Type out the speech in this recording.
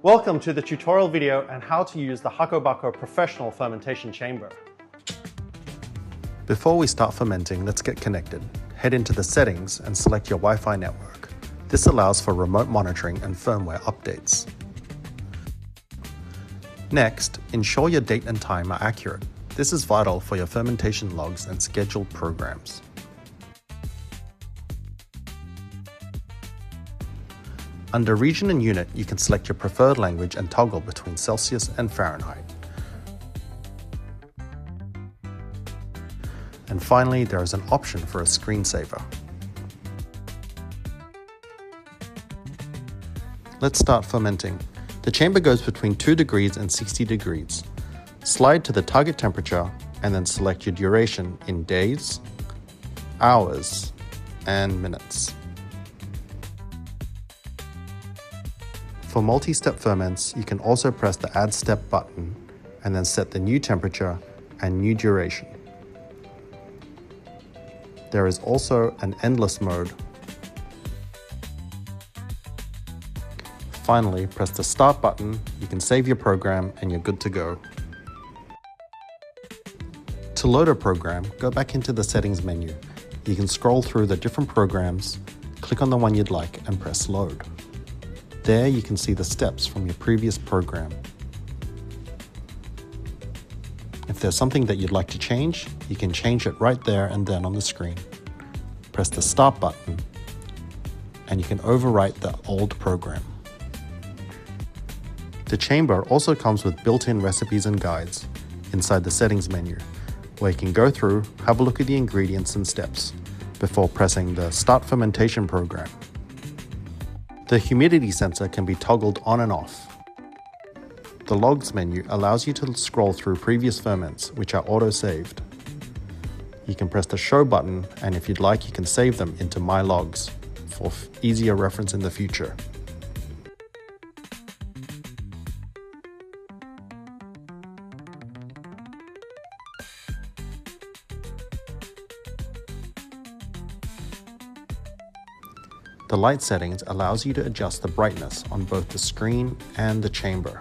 Welcome to the tutorial video on how to use the HakkoBako Professional Fermentation Chamber. Before we start fermenting, let's get connected. Head into the settings and select your Wi-Fi network. This allows for remote monitoring and firmware updates. Next, ensure your date and time are accurate. This is vital for your fermentation logs and scheduled programs. Under Region and Unit, you can select your preferred language and toggle between Celsius and Fahrenheit. And finally, there is an option for a screensaver. Let's start fermenting. The chamber goes between 2 degrees and 60 degrees. Slide to the target temperature and then select your duration in days, hours, and minutes. For multi-step ferments, you can also press the Add Step button and then set the new temperature and new duration. There is also an endless mode. Finally, press the Start button, you can save your program and you're good to go. To load a program, go back into the Settings menu. You can scroll through the different programs, click on the one you'd like and press Load. There you can see the steps from your previous program. If there's something that you'd like to change, you can change it right there and then on the screen. Press the Start button and you can overwrite the old program. The chamber also comes with built-in recipes and guides inside the Settings menu, where you can go through, have a look at the ingredients and steps before pressing the Start Fermentation program. The humidity sensor can be toggled on and off. The Logs menu allows you to scroll through previous ferments, which are auto-saved. You can press the Show button, and if you'd like, you can save them into My Logs for easier reference in the future. The light settings allows you to adjust the brightness on both the screen and the chamber.